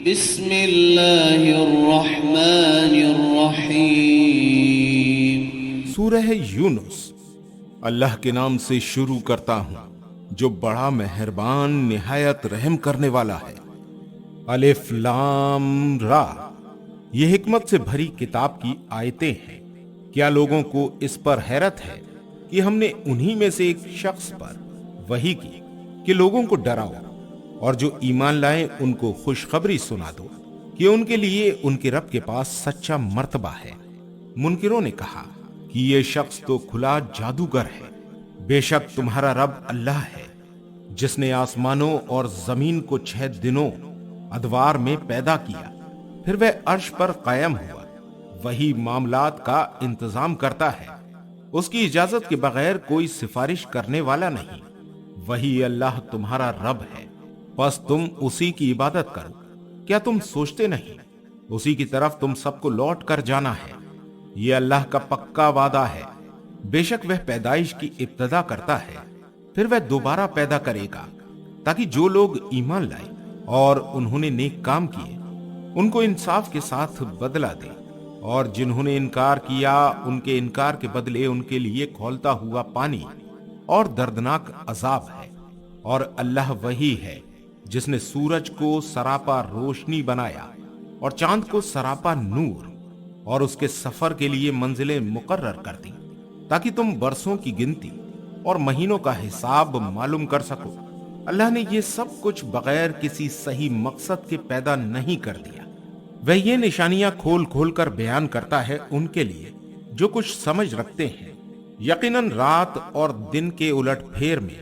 بسم اللہ الرحمن الرحیم۔ سورہ یونس۔ اللہ کے نام سے شروع کرتا ہوں جو بڑا مہربان نہایت رحم کرنے والا ہے۔ الف لام را، یہ حکمت سے بھری کتاب کی آیتیں ہیں۔ کیا لوگوں کو اس پر حیرت ہے کہ ہم نے انہی میں سے ایک شخص پر وحی کی کہ لوگوں کو ڈراؤ، اور جو ایمان لائیں ان کو خوشخبری سنا دو کہ ان کے لیے ان کے رب کے پاس سچا مرتبہ ہے۔ منکروں نے کہا کہ یہ شخص تو کھلا جادوگر ہے۔ بے شک تمہارا رب اللہ ہے جس نے آسمانوں اور زمین کو 6 دنوں ادوار میں پیدا کیا، پھر وہ عرش پر قائم ہوا۔ وہی معاملات کا انتظام کرتا ہے، اس کی اجازت کے بغیر کوئی سفارش کرنے والا نہیں۔ وہی اللہ تمہارا رب ہے، بس تم اسی کی عبادت کرو۔ کیا تم سوچتے نہیں اسی کی طرف تم سب کو لوٹ کر جانا ہے؟ یہ اللہ کا پکا وعدہ ہے۔ بے شک وہ پیدائش کی ابتدا کرتا ہے، پھر وہ دوبارہ پیدا کرے گا، تاکہ جو لوگ ایمان لائے اور انہوں نے نیک کام کیے ان کو انصاف کے ساتھ بدلہ دے، اور جنہوں نے انکار کیا ان کے انکار کے بدلے ان کے لیے کھولتا ہوا پانی اور دردناک عذاب ہے۔ اور اللہ وہی ہے جس نے سورج کو سراپا روشنی بنایا اور چاند کو سراپا نور، اور اس کے سفر کے لیے منزلیں مقرر کر دیں تاکہ تم برسوں کی گنتی اور مہینوں کا حساب معلوم کر سکو۔ اللہ نے یہ سب کچھ بغیر کسی صحیح مقصد کے پیدا نہیں کر دیا۔ وہ یہ نشانیاں کھول کھول کر بیان کرتا ہے ان کے لیے جو کچھ سمجھ رکھتے ہیں۔ یقیناً رات اور دن کے الٹ پھیر میں،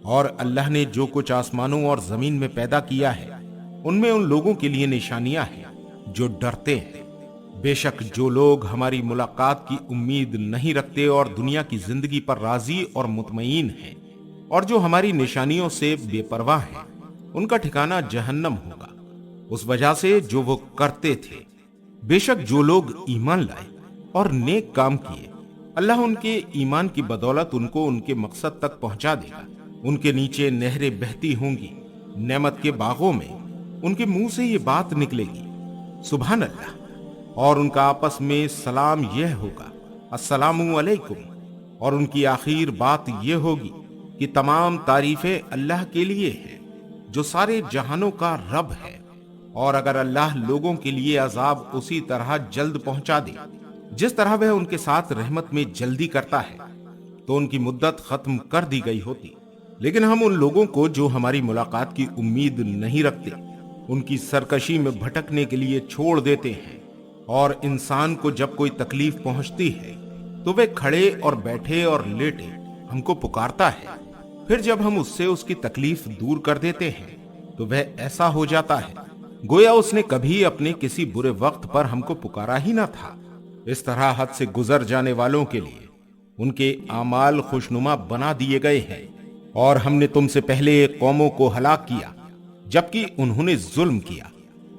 اور اللہ نے جو کچھ آسمانوں اور زمین میں پیدا کیا ہے ان میں ان لوگوں کے لیے نشانیاں ہیں جو ڈرتے ہیں۔ بے شک جو لوگ ہماری ملاقات کی امید نہیں رکھتے اور دنیا کی زندگی پر راضی اور مطمئن ہیں، اور جو ہماری نشانیوں سے بے پرواہ ہیں، ان کا ٹھکانہ جہنم ہوگا، اس وجہ سے جو وہ کرتے تھے۔ بے شک جو لوگ ایمان لائے اور نیک کام کیے، اللہ ان کے ایمان کی بدولت ان کو ان کے مقصد تک پہنچا دے گا۔ ان کے نیچے نہریں بہتی ہوں گی، نعمت کے باغوں میں ان کے منہ سے یہ بات نکلے گی، سبحان اللہ، اور ان کا آپس میں سلام یہ ہوگا، السلام علیکم، اور ان کی آخر بات یہ ہوگی کہ تمام تعریفیں اللہ کے لیے ہیں جو سارے جہانوں کا رب ہے۔ اور اگر اللہ لوگوں کے لیے عذاب اسی طرح جلد پہنچا دے جس طرح وہ ان کے ساتھ رحمت میں جلدی کرتا ہے تو ان کی مدت ختم کر دی گئی ہوتی، لیکن ہم ان لوگوں کو جو ہماری ملاقات کی امید نہیں رکھتے ان کی سرکشی میں بھٹکنے کے لیے چھوڑ دیتے ہیں۔ اور انسان کو جب کوئی تکلیف پہنچتی ہے تو وہ کھڑے اور بیٹھے اور لیٹے ہم کو پکارتا ہے، پھر جب ہم اس سے اس کی تکلیف دور کر دیتے ہیں تو وہ ایسا ہو جاتا ہے گویا اس نے کبھی اپنے کسی برے وقت پر ہم کو پکارا ہی نہ تھا۔ اس طرح حد سے گزر جانے والوں کے لیے ان کے اعمال خوشنما بنا دیے گئے ہیں۔ اور ہم نے تم سے پہلے قوموں کو ہلاک کیا جبکہ انہوں نے ظلم کیا،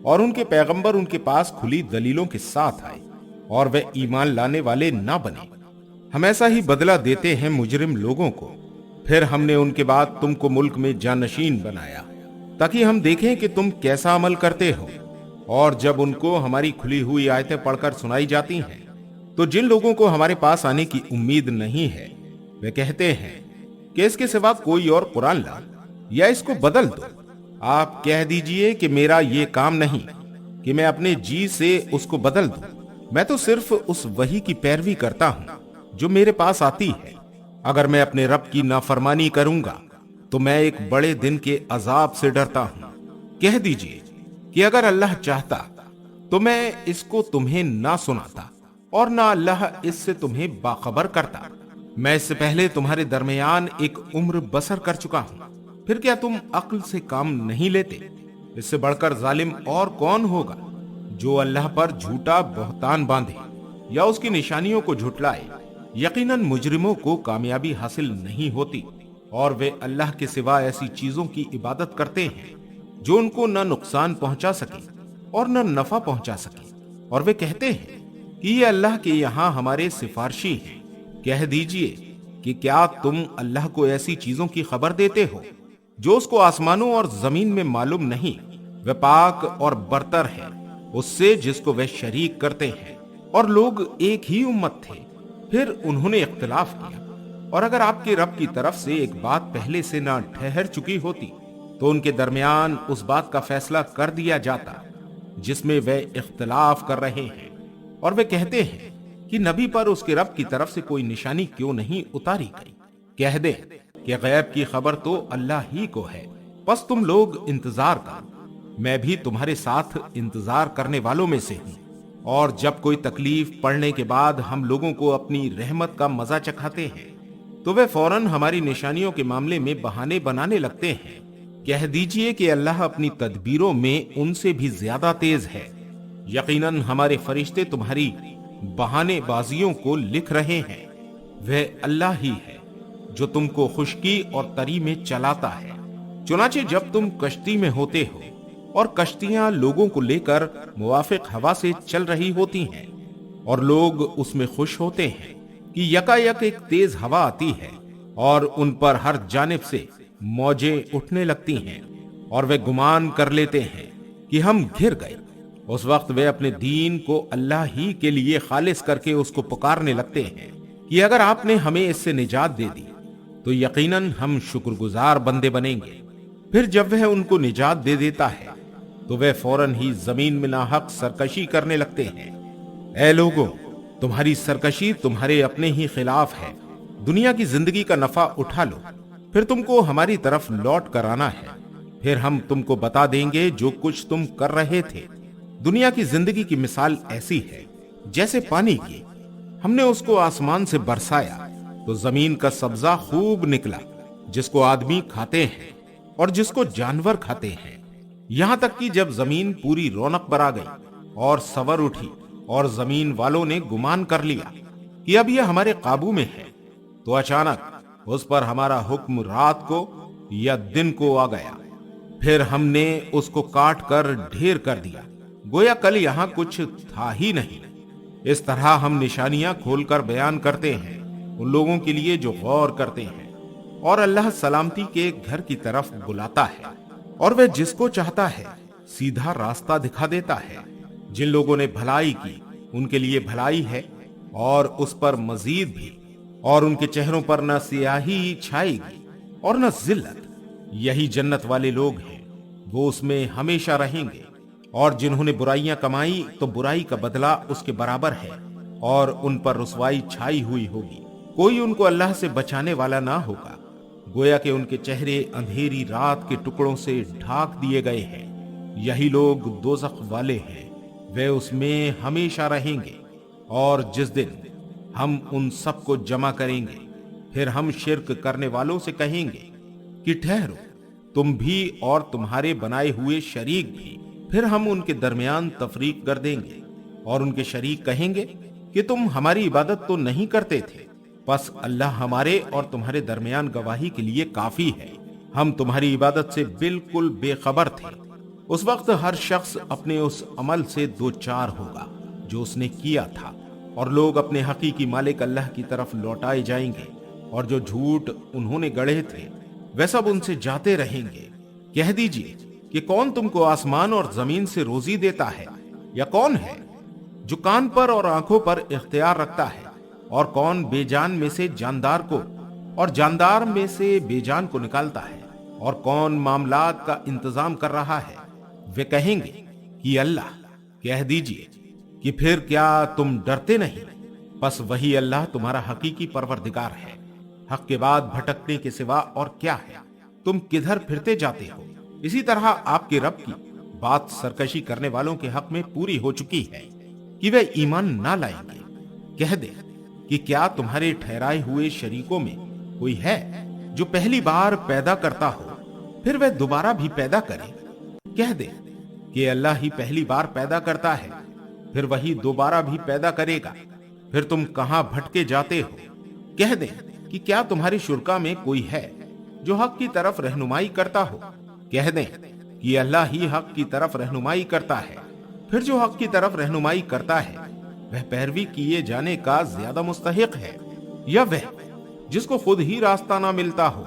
اور ان کے پیغمبر ان کے پاس کھلی دلیلوں کے ساتھ آئے اور وہ ایمان لانے والے نہ بنے۔ ہم ایسا ہی بدلہ دیتے ہیں مجرم لوگوں کو۔ پھر ہم نے ان کے بعد تم کو ملک میں جانشین بنایا تاکہ ہم دیکھیں کہ تم کیسا عمل کرتے ہو۔ اور جب ان کو ہماری کھلی ہوئی آیتیں پڑھ کر سنائی جاتی ہیں تو جن لوگوں کو ہمارے پاس آنے کی امید نہیں ہے وہ کہتے ہیں کہ اس کے سوا کوئی اور قرآن لا یا اس کو بدل دو۔ آپ کہہ دیجئے کہ میرا یہ کام نہیں کہ میں اپنے جی سے اس کو بدل دوں، میں تو صرف اس وحی کی پیروی کرتا ہوں جو میرے پاس آتی ہے۔ اگر میں اپنے رب کی نافرمانی کروں گا تو میں ایک بڑے دن کے عذاب سے ڈرتا ہوں۔ کہہ دیجئے کہ اگر اللہ چاہتا تو میں اس کو تمہیں نہ سناتا اور نہ اللہ اس سے تمہیں باخبر کرتا۔ میں اس سے پہلے تمہارے درمیان ایک عمر بسر کر چکا ہوں، پھر کیا تم عقل سے کام نہیں لیتے؟ اس سے بڑھ کر ظالم اور کون ہوگا جو اللہ پر جھوٹا بہتان باندھے یا اس کی نشانیوں کو جھٹلائے۔ یقیناً مجرموں کو کامیابی حاصل نہیں ہوتی، اور وہ اللہ کے سوا ایسی چیزوں کی عبادت کرتے ہیں جو ان کو نہ نقصان پہنچا سکے اور نہ نفع پہنچا سکے، اور وہ کہتے ہیں کہ یہ اللہ کے یہاں ہمارے سفارشی ہیں۔ کہہ دیجئے کہ کیا تم اللہ کو ایسی چیزوں کی خبر دیتے ہو جو اس کو آسمانوں اور زمین میں معلوم نہیں، وہ پاک اور برتر ہے اس سے جس کو وہ شریک کرتے ہیں۔ اور لوگ ایک ہی امت تھے، پھر انہوں نے اختلاف کیا، اور اگر آپ کے رب کی طرف سے ایک بات پہلے سے نہ ٹھہر چکی ہوتی تو ان کے درمیان اس بات کا فیصلہ کر دیا جاتا جس میں وہ اختلاف کر رہے ہیں۔ اور وہ کہتے ہیں کہ نبی پر اس کے رب کی طرف سے کوئی نشانی کیوں نہیں اتاری گئی؟ کہہ دیں کہ غیب کی خبر تو اللہ ہی کو ہے، بس تم لوگ انتظار کرو، میں بھی تمہارے ساتھ انتظار کرنے والوں میں سے ہوں۔ اور جب کوئی تکلیف پڑنے کے بعد ہم لوگوں کو اپنی رحمت کا مزہ چکھاتے ہیں تو وہ فوراً ہماری نشانیوں کے معاملے میں بہانے بنانے لگتے ہیں۔ کہہ دیجئے کہ اللہ اپنی تدبیروں میں ان سے بھی زیادہ تیز ہے، یقیناً ہمارے فرشتے تمہاری بہانے بازیوں کو لکھ رہے ہیں۔ وہ اللہ ہی ہے جو تم کو خشکی اور تری میں چلاتا ہے۔ چنانچہ جب تم کشتی میں ہوتے ہو اور کشتیاں لوگوں کو لے کر موافق ہوا سے چل رہی ہوتی ہیں اور لوگ اس میں خوش ہوتے ہیں کہ یکا یک ایک تیز ہوا آتی ہے اور ان پر ہر جانب سے موجیں اٹھنے لگتی ہیں اور وہ گمان کر لیتے ہیں کہ ہم گر گئے، اس وقت وہ اپنے دین کو اللہ ہی کے لیے خالص کر کے اس کو پکارنے لگتے ہیں کہ اگر آپ نے ہمیں اس سے نجات دے دی تو یقیناً ہم شکر گزار بندے بنیں گے۔ پھر جب وہ ان کو نجات دے دیتا ہے تو وہ فوراً ہی زمین میں ناحق سرکشی کرنے لگتے ہیں۔ اے لوگوں، تمہاری سرکشی تمہارے اپنے ہی خلاف ہے، دنیا کی زندگی کا نفع اٹھا لو، پھر تم کو ہماری طرف لوٹ کر آنا ہے، پھر ہم تم کو بتا دیں گے جو کچھ تم کر رہے تھے۔ دنیا کی زندگی کی مثال ایسی ہے جیسے پانی کی، ہم نے اس کو آسمان سے برسایا تو زمین کا سبزہ خوب نکلا جس کو آدمی کھاتے ہیں اور جس کو جانور کھاتے ہیں، یہاں تک کہ جب زمین پوری رونق برا گئی اور سور اٹھی اور زمین والوں نے گمان کر لیا کہ اب یہ ہمارے قابو میں ہے، تو اچانک اس پر ہمارا حکم رات کو یا دن کو آ گیا، پھر ہم نے اس کو کاٹ کر ڈھیر کر دیا، گویا کل یہاں کچھ تھا ہی نہیں۔ اس طرح ہم نشانیاں کھول کر بیان کرتے ہیں ان لوگوں کے لیے جو غور کرتے ہیں، اور اللہ سلامتی کے گھر کی طرف بلاتا ہے، اور وہ جس کو چاہتا ہے سیدھا راستہ دکھا دیتا ہے۔ جن لوگوں نے بھلائی کی ان کے لیے بھلائی ہے اور اس پر مزید بھی، اور ان کے چہروں پر نہ سیاہی چھائے گی اور نہ ذلت۔ یہی جنت والے لوگ ہیں، وہ اس میں ہمیشہ رہیں گے۔ اور جنہوں نے برائیاں کمائی تو برائی کا بدلہ اس کے برابر ہے، اور ان پر رسوائی چھائی ہوئی ہوگی، کوئی ان کو اللہ سے بچانے والا نہ ہوگا، گویا کہ ان کے چہرے اندھیری رات کے ٹکڑوں سے ڈھانک دیے گئے ہیں۔ یہی لوگ دوزخ والے ہیں، وہ اس میں ہمیشہ رہیں گے۔ اور جس دن ہم ان سب کو جمع کریں گے پھر ہم شرک کرنے والوں سے کہیں گے کہ ٹھہرو، تم بھی اور تمہارے بنائے ہوئے شریک بھی۔ پھر ہم ان کے درمیان تفریق کر دیں گے اور ان کے شریک کہیں گے کہ تم ہماری عبادت تو نہیں کرتے تھے، بس اللہ ہمارے اور تمہارے درمیان گواہی کے لیے کافی ہے، ہم تمہاری عبادت سے بالکل بے خبر تھے۔ اس وقت ہر شخص اپنے اس عمل سے دوچار ہوگا جو اس نے کیا تھا، اور لوگ اپنے حقیقی مالک اللہ کی طرف لوٹائے جائیں گے، اور جو جھوٹ انہوں نے گڑھے تھے وہ سب ان سے جاتے رہیں گے۔ کہہ دیجئے کہ کون تم کو آسمان اور زمین سے روزی دیتا ہے، یا کون ہے جو کان پر اور آنکھوں پر اختیار رکھتا ہے، اور کون بے جان میں سے جاندار کو اور جاندار میں سے بے جان کو نکالتا ہے، اور کون معاملات کا انتظام کر رہا ہے؟ وہ کہیں گے کہ اللہ۔ کہہ دیجئے کہ پھر کیا تم ڈرتے نہیں؟ بس وہی اللہ تمہارا حقیقی پروردگار ہے۔ حق کے بعد بھٹکنے کے سوا اور کیا ہے؟ تم کدھر پھرتے جاتے ہو؟ اسی طرح آپ کے رب کی بات سرکشی کرنے والوں کے حق میں پوری ہو چکی ہے کہ وہ ایمان نہ لائیں گے۔ کہہ دے کہ کیا تمہارے ٹھہرائے ہوئے شریکوں میں کوئی ہے جو پہلی بار پیدا کرتا ہو پھر وہ دوبارہ بھی پیدا کرے؟ کہہ دے کہ اللہ ہی پہلی بار پیدا کرتا ہے، پھر وہی دوبارہ بھی پیدا کرے گا، پھر تم کہاں بھٹکے جاتے ہو؟ کہہ دیں کہ کیا تمہاری شرکا میں کوئی ہے جو حق کی طرف رہنمائی کرتا ہو؟ کہہ دیں کہ اللہ ہی حق کی طرف رہنمائی کرتا ہے، پھر جو حق کی طرف رہنمائی کرتا ہے وہ پیروی کیے جانے کا زیادہ مستحق ہے، یا وہ جس کو خود ہی راستہ نہ ملتا ہو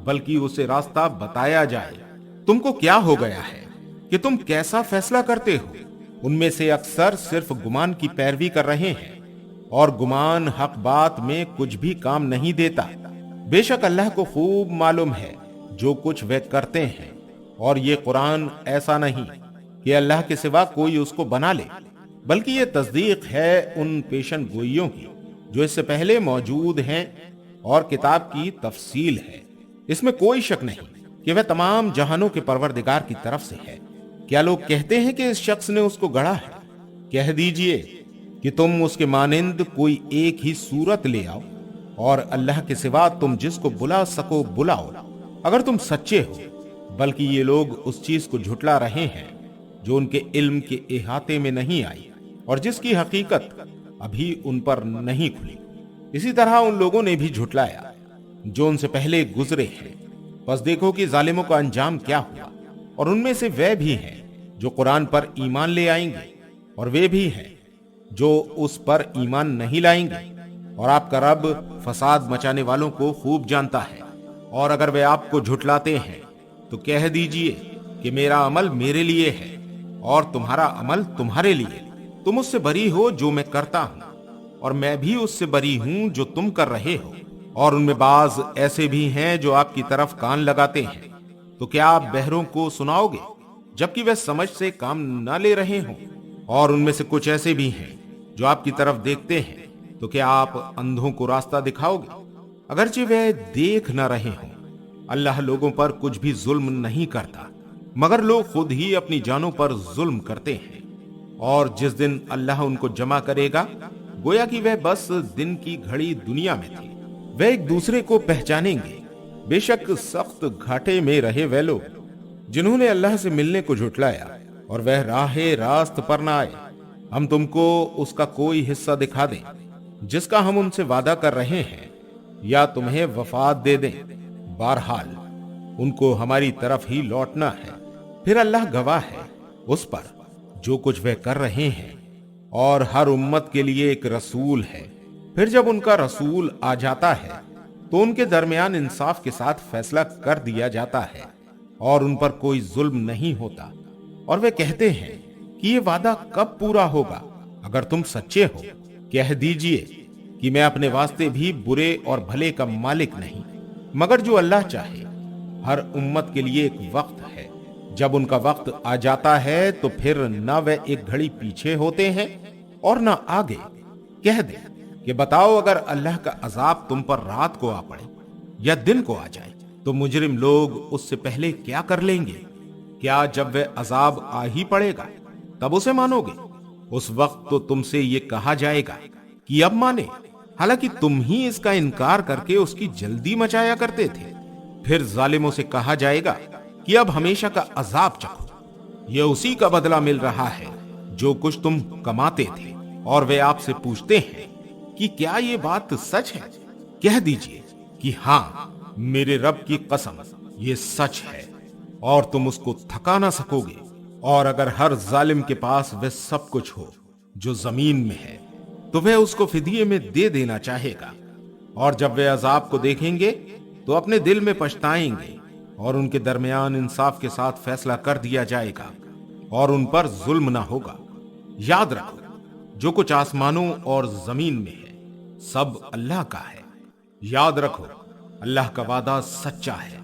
بلکہ اسے راستہ بتایا جائے؟ تم کو کیا ہو گیا ہے کہ تم کیسا فیصلہ کرتے ہو؟ ان میں سے اکثر صرف گمان کی پیروی کر رہے ہیں، اور گمان حق بات میں کچھ بھی کام نہیں دیتا۔ بے شک اللہ کو خوب معلوم ہے جو کچھ وہ کرتے ہیں، اور یہ قرآن ایسا نہیں کہ اللہ کے سوا کوئی اس کو بنا لے، بلکہ یہ تصدیق ہے ان پیشن گوئیوں کی جو اس سے پہلے موجود ہیں، اور کتاب کی تفصیل ہے۔ اس میں کوئی شک نہیں کہ وہ تمام جہانوں کے پروردگار کی طرف سے ہے۔ کیا لوگ کہتے ہیں کہ اس شخص نے اس کو گڑھا ہے؟ کہہ دیجئے کہ تم اس کے مانند کوئی ایک ہی صورت لے آؤ، اور اللہ کے سوا تم جس کو بلا سکو بلاؤ، اگر تم سچے ہو۔ بلکہ یہ لوگ اس چیز کو جھٹلا رہے ہیں جو ان کے علم کے احاطے میں نہیں آئی، اور جس کی حقیقت ابھی ان پر نہیں کھلی۔ اسی طرح ان لوگوں نے بھی جھٹلایا جو ان سے پہلے گزرے ہیں۔ بس دیکھو کہ ظالموں کا انجام کیا ہوا، اور ان میں سے وہ بھی ہیں جو قرآن پر ایمان لے آئیں گے، اور وہ بھی ہیں جو اس پر ایمان نہیں لائیں گے، اور آپ کا رب فساد مچانے والوں کو خوب جانتا ہے۔ اور اگر وہ آپ کو جھٹلاتے ہیں تو کہہ دیجئے کہ میرا عمل میرے لیے ہے اور تمہارا عمل تمہارے لیے، تم اس سے بری ہو جو میں کرتا ہوں، اور میں بھی اس سے بری ہوں جو تم کر رہے ہو۔ اور ان میں بعض ایسے بھی ہیں جو آپ کی طرف کان لگاتے ہیں، تو کیا آپ بہروں کو سناؤ گے جبکہ وہ سمجھ سے کام نہ لے رہے ہوں؟ اور ان میں سے کچھ ایسے بھی ہیں جو آپ کی طرف دیکھتے ہیں، تو کیا آپ اندھوں کو راستہ دکھاؤ گے اگرچہ وہ دیکھ نہ رہے ہوں؟ اللہ لوگوں پر کچھ بھی ظلم نہیں کرتا، مگر لوگ خود ہی اپنی جانوں پر ظلم کرتے ہیں۔ اور جس دن اللہ ان کو جمع کرے گا، گویا کہ وہ بس دن کی گھڑی دنیا میں تھی، وہ ایک دوسرے کو پہچانیں گے۔ بے شک سخت گھاٹے میں رہے وہ لوگ جنہوں نے اللہ سے ملنے کو جھٹلایا، اور وہ راہ راست پر نہ آئے۔ ہم تم کو اس کا کوئی حصہ دکھا دیں جس کا ہم ان سے وعدہ کر رہے ہیں، یا تمہیں وفات دے دیں، بہرحال ان کو ہماری طرف ہی لوٹنا ہے۔ پھر اللہ گواہ ہے اس پر جو کچھ وہ کر رہے ہیں، اور ہر امت کے لیے ایک رسول ہے۔ پھر جب ان کا رسول آ جاتا ہے تو ان کے درمیان انصاف کے ساتھ فیصلہ کر دیا جاتا ہے، اور ان پر کوئی ظلم نہیں ہوتا۔ اور وہ کہتے ہیں کہ یہ وعدہ کب پورا ہوگا؟ اگر تم سچے ہو کہہ دیجئے کہ میں اپنے واسطے بھی برے اور بھلے کا مالک نہیں، مگر جو اللہ چاہے۔ ہر امت کے لیے ایک وقت ہے، جب ان کا وقت آ جاتا ہے تو پھر نہ وہ ایک گھڑی پیچھے ہوتے ہیں اور نہ آگے۔ کہہ دیں کہ بتاؤ، اگر اللہ کا عذاب تم پر رات کو آ پڑے یا دن کو آ جائے تو مجرم لوگ اس سے پہلے کیا کر لیں گے؟ کیا جب وہ عذاب آ ہی پڑے گا تب اسے مانو گے؟ اس وقت تو تم سے یہ کہا جائے گا کہ اب مانے، حالانکہ تم ہی اس کا انکار کر کے اس کی جلدی مچایا کرتے تھے۔ پھر ظالموں سے کہا جائے گا کہ اب ہمیشہ کا عذاب چکھو، یہ اسی کا بدلہ مل رہا ہے جو کچھ تم کماتے تھے۔ اور وہ آپ سے پوچھتے ہیں کہ کیا یہ بات سچ ہے؟ کہہ دیجئے کہ ہاں، میرے رب کی قسم یہ سچ ہے، اور تم اس کو تھکا نہ سکو گے۔ اور اگر ہر ظالم کے پاس وہ سب کچھ ہو جو زمین میں ہے تو وہ اس کو فدیے میں دے دینا چاہے گا، اور جب وہ عذاب کو دیکھیں گے تو اپنے دل میں پچھتائیں گے، اور ان کے درمیان انصاف کے ساتھ فیصلہ کر دیا جائے گا، اور ان پر ظلم نہ ہوگا۔ یاد رکھو، جو کچھ آسمانوں اور زمین میں ہے سب اللہ کا ہے۔ یاد رکھو، اللہ کا وعدہ سچا ہے،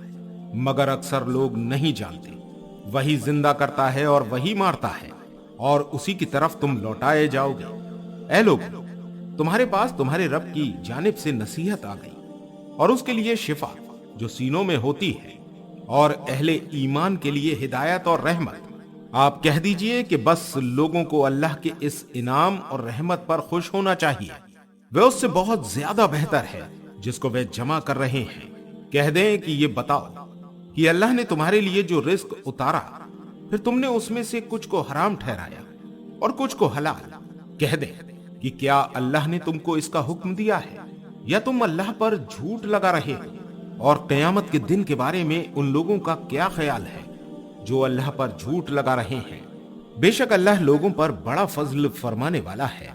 مگر اکثر لوگ نہیں جانتے۔ وہی زندہ کرتا ہے اور وہی مارتا ہے، اور اسی کی طرف تم لوٹائے جاؤ گے۔ اے لوگ، تمہارے پاس تمہارے رب کی جانب سے نصیحت آ گئی، اور اس کے لیے شفا جو سینوں میں ہوتی ہے، اور اہل ایمان کے لیے ہدایت اور رحمت۔ آپ کہہ دیجئے کہ بس لوگوں کو اللہ کے اس انعام اور رحمت پر خوش ہونا چاہیے، وہ اس سے بہت زیادہ بہتر ہے جس کو وہ جمع کر رہے ہیں۔ کہہ دیں کہ یہ بتاؤ کہ اللہ نے تمہارے لیے جو رزق اتارا، پھر تم نے اس میں سے کچھ کو حرام ٹھہرایا اور کچھ کو حلال۔ کہہ دیں کہ کیا اللہ نے تم کو اس کا حکم دیا ہے، یا تم اللہ پر جھوٹ لگا رہے ہو؟ اور قیامت کے دن کے بارے میں ان لوگوں کا کیا خیال ہے جو اللہ پر جھوٹ لگا رہے ہیں؟ بے شک اللہ لوگوں پر بڑا فضل فرمانے والا ہے،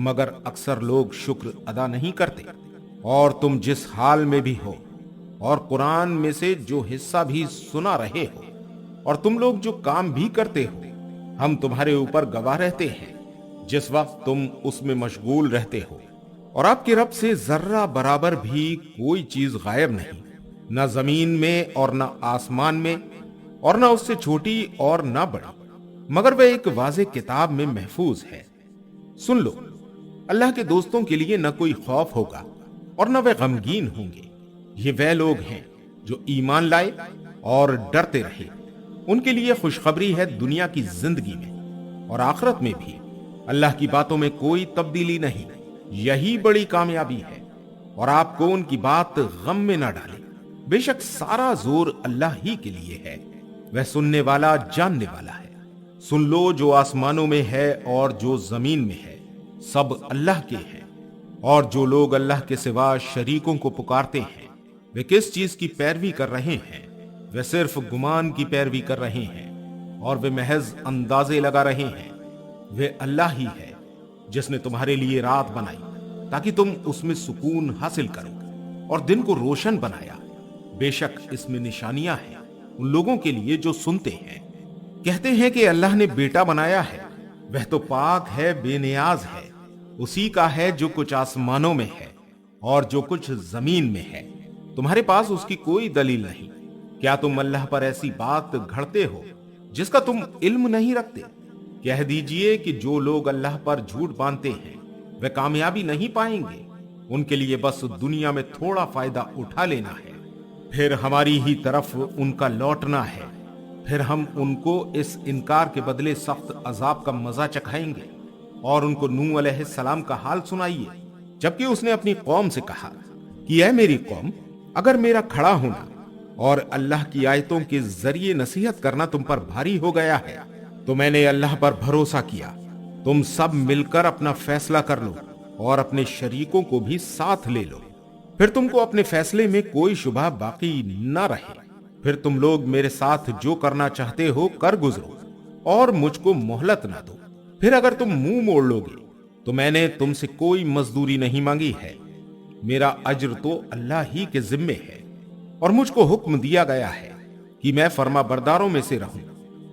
مگر اکثر لوگ شکر ادا نہیں کرتے۔ اور تم جس حال میں بھی ہو، اور قرآن میں سے جو حصہ بھی سنا رہے ہو، اور تم لوگ جو کام بھی کرتے ہو ہم تمہارے اوپر گواہ رہتے ہیں جس وقت تم اس میں مشغول رہتے ہو، اور آپ کے رب سے ذرہ برابر بھی کوئی چیز غائب نہیں، نہ زمین میں اور نہ آسمان میں، اور نہ اس سے چھوٹی اور نہ بڑی، مگر وہ ایک واضح کتاب میں محفوظ ہے۔ سن لو، اللہ کے دوستوں کے لیے نہ کوئی خوف ہوگا اور نہ وہ غمگین ہوں گے۔ یہ وہ لوگ ہیں جو ایمان لائے اور ڈرتے رہے، ان کے لیے خوشخبری ہے دنیا کی زندگی میں اور آخرت میں بھی۔ اللہ کی باتوں میں کوئی تبدیلی نہیں، یہی بڑی کامیابی ہے، اور آپ کو ان کی بات غم میں نہ ڈالے۔ بے شک سارا زور اللہ ہی کے لیے ہے، وہ سننے والا جاننے والا ہے۔ سن لو، جو آسمانوں میں ہے اور جو زمین میں ہے سب اللہ کے ہیں، اور جو لوگ اللہ کے سوا شریکوں کو پکارتے ہیں وہ کس چیز کی پیروی کر رہے ہیں؟ وہ صرف گمان کی پیروی کر رہے ہیں اور وہ محض اندازے لگا رہے ہیں۔ وہ اللہ ہی ہے جس نے تمہارے لیے رات بنائی تاکہ تم اس میں سکون حاصل کرو، اور دن کو روشن بنایا۔ بے شک اس میں نشانیاں ہیں ان لوگوں کے لیے جو سنتے ہیں۔ کہتے ہیں کہ اللہ نے بیٹا بنایا ہے، وہ تو پاک ہے، بے نیاز ہے، اسی کا ہے جو کچھ آسمانوں میں ہے اور جو کچھ زمین میں ہے، تمہارے پاس اس کی کوئی دلیل نہیں۔ کیا تم اللہ پر ایسی بات گھڑتے ہو جس کا تم علم نہیں رکھتے؟ کہہ دیجئے کہ جو لوگ اللہ پر جھوٹ باندھتے ہیں وہ کامیابی نہیں پائیں گے، ان کے لیے بس دنیا میں تھوڑا فائدہ اٹھا لینا ہے، پھر ہماری ہی طرف ان کا لوٹنا ہے، پھر ہم ان کو اس انکار کے بدلے سخت عذاب کا مزہ چکھائیں گے۔ اور ان کو نوح علیہ السلام کا حال سنائیے، جبکہ اس نے اپنی قوم سے کہا کہ اے میری قوم، اگر میرا کھڑا ہونا اور اللہ کی آیتوں کے ذریعے نصیحت کرنا تم پر بھاری ہو گیا ہے تو میں نے اللہ پر بھروسہ کیا، تم سب مل کر اپنا فیصلہ کر لو اور اپنے شریکوں کو بھی ساتھ لے لو، پھر تم کو اپنے فیصلے میں کوئی شبہ باقی نہ رہے، پھر تم لوگ میرے ساتھ جو کرنا چاہتے ہو کر گزرو اور مجھ کو مہلت نہ دو۔ پھر اگر تم منہ موڑ لو گے تو میں نے تم سے کوئی مزدوری نہیں مانگی ہے، میرا اجر تو اللہ ہی کے ذمے ہے، اور مجھ کو حکم دیا گیا ہے کہ میں فرما برداروں میں سے رہوں۔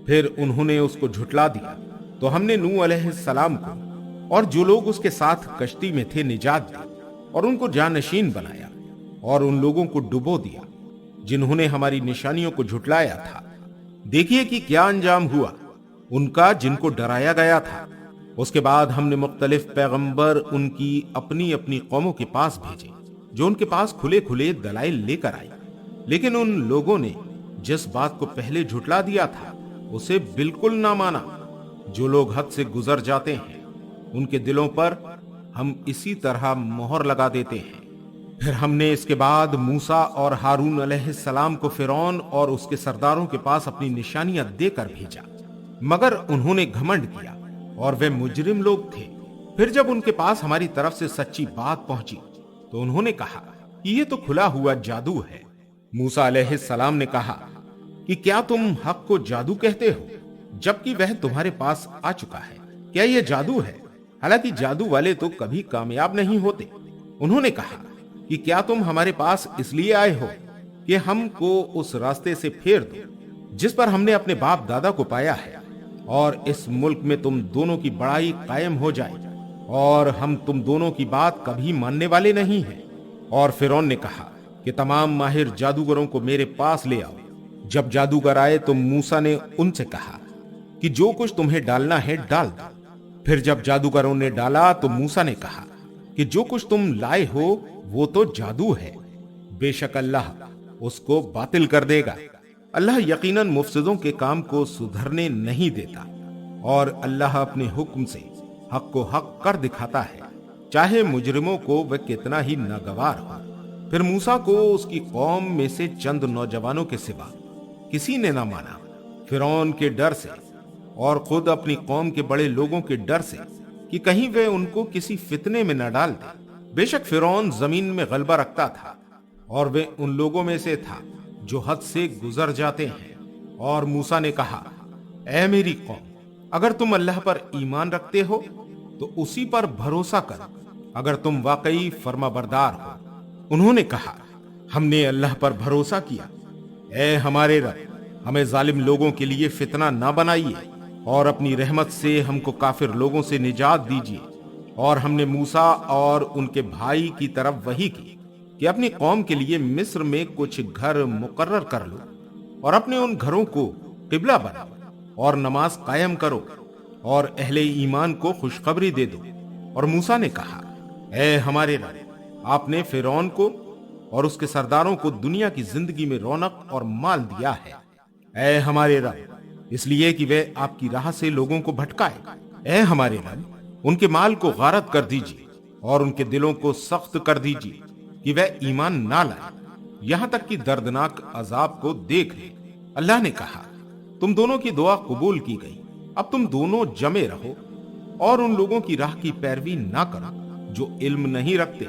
پھر انہوں نے اس کو جھٹلا دیا تو ہم نے نوح علیہ السلام کو اور جو لوگ اس کے ساتھ کشتی میں تھے نجات دی اور ان کو جانشین بنایا، اور ان لوگوں کو ڈبو دیا جنہوں نے ہماری نشانیوں کو جھٹلایا تھا۔ دیکھیے کہ کیا انجام ہوا ان کا جن کو ڈرایا گیا تھا۔ اس کے بعد ہم نے مختلف پیغمبر ان کی اپنی اپنی قوموں کے پاس بھیجے جو ان کے پاس کھلے کھلے دلائل لے کر آئی، لیکن ان لوگوں نے جس بات کو پہلے جھٹلا دیا تھا اسے بالکل نہ مانا۔ جو لوگ حد سے گزر جاتے ہیں ان کے دلوں پر ہم اسی طرح مہر لگا دیتے ہیں۔ پھر ہم نے اس کے بعد موسیٰ اور ہارون علیہ السلام کو فرعون اور اس کے سرداروں کے پاس اپنی نشانیاں دے کر بھیجا، مگر انہوں نے گھمنڈ کیا اور وہ مجرم لوگ تھے۔ پھر جب ان کے پاس ہماری طرف سے سچی بات پہنچی تو انہوں نے کہا کہ یہ تو کھلا ہوا جادو ہے۔ موسیٰ علیہ السلام نے کہا کہ کیا تم حق کو جادو کہتے ہو جبکہ وہ تمہارے پاس آ چکا ہے؟ کیا یہ جادو ہے؟ حالانکہ جادو والے تو کبھی کامیاب نہیں ہوتے۔ انہوں نے کہا کہ کیا تم ہمارے پاس اس لیے آئے ہو کہ ہم کو اس راستے سے پھیر دو جس پر ہم نے اپنے باپ دادا کو پایا ہے، اور اس ملک میں تم دونوں کی بڑائی قائم ہو جائے، اور ہم تم دونوں کی بات کبھی ماننے والے نہیں ہیں۔ اور فرعون نے کہا کہ تمام ماہر جادوگروں کو میرے پاس لے آؤ۔ جب جادوگر آئے تو موسیٰ نے ان سے کہا کہ جو کچھ تمہیں ڈالنا ہے ڈال دو۔ پھر جب جادوگروں نے ڈالا تو موسیٰ نے کہا کہ جو کچھ تم لائے ہو وہ تو جادو ہے، بے شک اللہ اس کو باطل کر دے گا۔ اللہ یقیناً مفسدوں کے کام کو سدھرنے نہیں دیتا، اور اللہ اپنے حکم سے حق کو حق کر دکھاتا ہے، چاہے مجرموں کو وہ کتنا ہی ناگوار ہو۔ پھر موسیٰ کو اس کی قوم میں سے چند نوجوانوں کے سوا کسی نے نہ مانا، فرعون کے ڈر سے اور خود اپنی قوم کے بڑے لوگوں کے ڈر سے کہ کہیں وہ ان کو کسی فتنے میں نہ ڈال دے۔ بے شک فرعون زمین میں غلبہ رکھتا تھا، اور وہ ان لوگوں میں سے تھا جو حد سے گزر جاتے ہیں۔ اور موسیٰ نے کہا اے میری قوم، اگر تم اللہ پر ایمان رکھتے ہو تو اسی پر بھروسہ کرو اگر تم واقعی فرما بردار ہو۔ انہوں نے کہا ہم نے اللہ پر بھروسہ کیا، اے ہمارے رب ہمیں ظالم لوگوں کے لیے فتنہ نہ بنائیے، اور اپنی رحمت سے ہم کو کافر لوگوں سے نجات دیجیے۔ اور ہم نے موسیٰ اور ان کے بھائی کی طرف وحی کی کہ اپنی قوم کے لیے مصر میں کچھ گھر مقرر کر لو، اور اپنے ان گھروں کو قبلہ بناؤ، اور نماز قائم کرو، اور اہل ایمان کو خوشخبری دے دو۔ اور موسیٰ نے کہا، اے ہمارے رب، آپ نے فرعون کو اور اس کے سرداروں کو دنیا کی زندگی میں رونق اور مال دیا ہے۔ اے ہمارے رب، اس لیے کہ وہ آپ کی راہ سے لوگوں کو بھٹکائے۔ اے ہمارے رب، ان کے مال کو غارت کر دیجیے، اور ان کے دلوں کو سخت کر دیجیے کہ وہ ایمان نہ لائیں، یہاں تک کہ دردناک عذاب کو دیکھ لیں۔ اللہ نے کہا، تم دونوں کی دعا قبول کی گئی، اب تم دونوں جمے رہو، اور ان لوگوں کی راہ کی پیروی نہ کرو جو علم نہیں رکھتے۔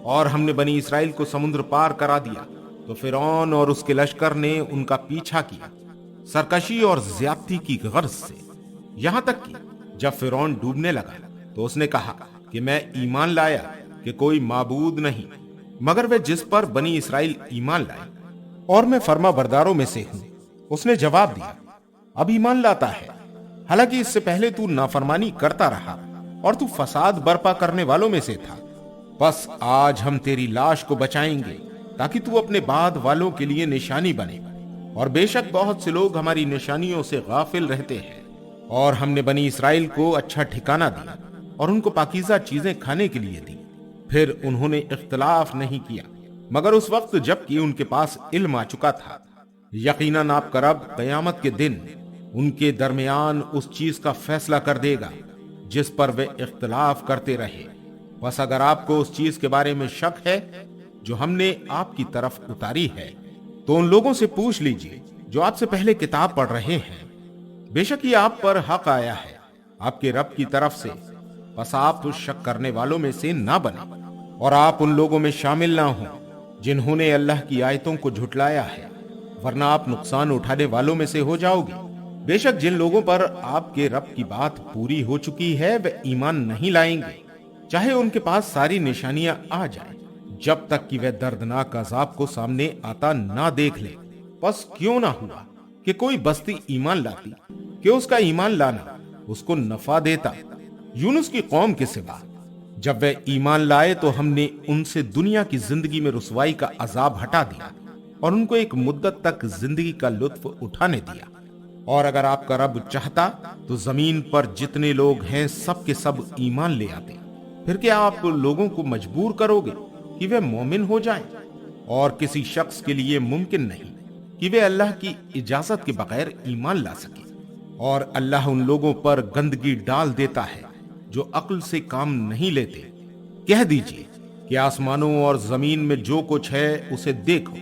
اور ہم نے بنی اسرائیل کو سمندر پار کرا دیا تو فرعون اور اس کے لشکر نے ان کا پیچھا کیا، سرکشی اور زیادتی کی غرض سے، یہاں تک کہ جب فرعون ڈوبنے لگا تو اس نے کہا کہ میں ایمان لایا کہ کوئی معبود نہیں مگر وہ جس پر بنی اسرائیل ایمان لائے، اور میں فرما برداروں میں سے ہوں۔ اس نے جواب دیا، اب ایمان لاتا ہے، حالانکہ اس سے پہلے تو نافرمانی کرتا رہا اور تو فساد برپا کرنے والوں میں سے تھا۔ بس آج ہم تیری لاش کو بچائیں گے تاکہ تو اپنے بعد والوں کے لیے نشانی بنے، اور بے شک بہت سے لوگ ہماری نشانیوں سے غافل رہتے ہیں۔ اور ہم نے بنی اسرائیل کو اچھا ٹھکانہ دیا اور ان کو پاکیزہ چیزیں کھانے کے لیے دی۔ پھر انہوں نے اختلاف نہیں کیا مگر اس وقت جب کہ ان کے پاس علم آ چکا تھا۔ یقیناً آپ کا رب قیامت کے دن ان کے درمیان اس چیز کا فیصلہ کر دے گا جس پر وہ اختلاف کرتے رہے۔ بس اگر آپ کو اس چیز کے بارے میں شک ہے جو ہم نے آپ کی طرف اتاری ہے تو ان لوگوں سے پوچھ لیجئے جو آپ سے پہلے کتاب پڑھ رہے ہیں، بے شک یہ آپ پر حق آیا ہے آپ کے رب کی طرف سے، بس آپ شک کرنے والوں میں سے نہ بنیں، اور آپ ان لوگوں میں شامل نہ ہوں جنہوں نے اللہ کی آیتوں کو جھٹلایا ہے، ورنہ آپ نقصان اٹھانے والوں میں سے ہو جاؤ گے۔ بے شک جن لوگوں پر آپ کے رب کی بات پوری ہو چکی ہے وہ ایمان نہیں لائیں گے، چاہے ان کے پاس ساری نشانیاں آ جائیں، جب تک کہ وہ دردناک عذاب کو سامنے آتا نہ دیکھ لے۔ پس کیوں نہ ہوا کہ کوئی بستی ایمان لاتی کہ اس کا ایمان لانا اس کو نفع دیتا، یونس کی قوم کے سوا۔ جب وہ ایمان لائے تو ہم نے ان سے دنیا کی زندگی میں رسوائی کا عذاب ہٹا دیا اور ان کو ایک مدت تک زندگی کا لطف اٹھانے دیا۔ اور اگر آپ کا رب چاہتا تو زمین پر جتنے لوگ ہیں سب کے سب ایمان لے آتے، پھر کیا آپ لوگوں کو مجبور کرو گے کہ وہ مومن ہو جائیں؟ اور کسی شخص کے لیے ممکن نہیں کہ وہ اللہ کی اجازت کے بغیر ایمان لا سکے۔ اور اللہ ان لوگوں پر گندگی ڈال دیتا ہے جو عقل سے کام نہیں لیتے۔ کہہ دیجئے کہ آسمانوں اور زمین میں جو کچھ ہے اسے دیکھو،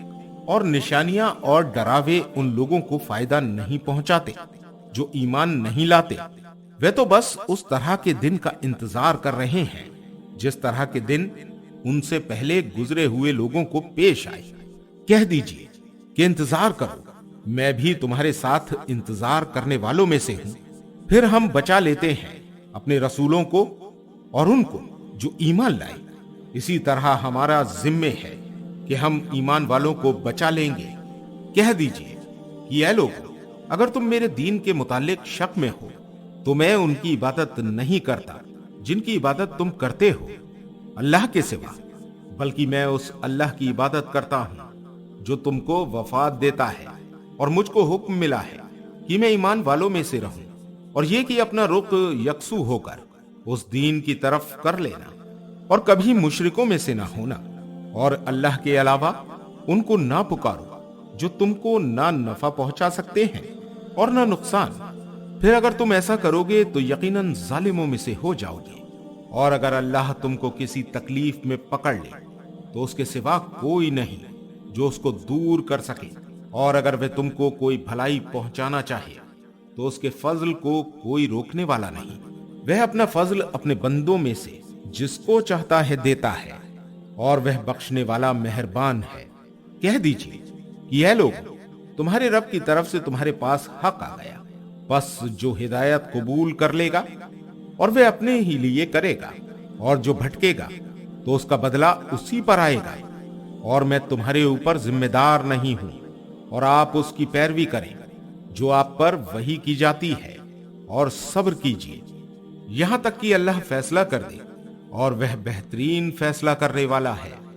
اور نشانیاں اور ڈراوے ان لوگوں کو فائدہ نہیں پہنچاتے جو ایمان نہیں لاتے، وہ تو بس اس طرح کے دن کا انتظار کر رہے ہیں جس طرح کے دن ان سے پہلے گزرے ہوئے لوگوں کو پیش آئے۔ کہہ دیجئے کہ انتظار کرو، میں بھی تمہارے ساتھ انتظار کرنے والوں میں سے ہوں، پھر ہم بچا لیتے ہیں اپنے رسولوں کو اور ان کو جو ایمان لائے۔ اسی طرح ہمارا ذمہ ہے کہ ہم ایمان والوں کو بچا لیں گے۔ کہہ دیجئے کہ اے لوگو، اگر تم میرے دین کے متعلق شک میں ہو تو میں ان کی عبادت نہیں کرتا جن کی عبادت تم کرتے ہو اللہ کے سوا، بلکہ میں اس اللہ کی عبادت کرتا ہوں جو تم کو وفات دیتا ہے، اور مجھ کو حکم ملا ہے کہ میں ایمان والوں میں سے رہوں، اور یہ کہ اپنا رخ یکسو ہو کر اس دین کی طرف کر لینا، اور کبھی مشرکوں میں سے نہ ہونا، اور اللہ کے علاوہ ان کو نہ پکارو جو تم کو نہ نفع پہنچا سکتے ہیں اور نہ نقصان۔ پھر اگر تم ایسا کرو گے تو یقیناً ظالموں میں سے ہو جاؤ گے۔ اور اگر اللہ تم کو کسی تکلیف میں پکڑ لے تو اس کے سوا کوئی نہیں جو اس کو دور کر سکے، اور اگر وہ تم کو کوئی بھلائی پہنچانا چاہے تو اس کے فضل کو کوئی روکنے والا نہیں۔ وہ اپنا فضل اپنے بندوں میں سے جس کو چاہتا ہے دیتا ہے، اور وہ بخشنے والا مہربان ہے۔ کہہ دیجئے کہ اے لوگ، تمہارے رب کی طرف سے تمہارے پاس حق آ گیا، بس جو ہدایت قبول کر لے گا اور وہ اپنے ہی لیے کرے گا، اور جو بھٹکے گا تو اس کا بدلہ اسی پر آئے گا، اور میں تمہارے اوپر ذمہ دار نہیں ہوں، اور آپ اس کی پیروی کریں جو آپ پر وحی کی جاتی ہے اور صبر کیجیے یہاں تک کہ اللہ فیصلہ کر دے اور وہ بہترین فیصلہ کرنے والا ہے۔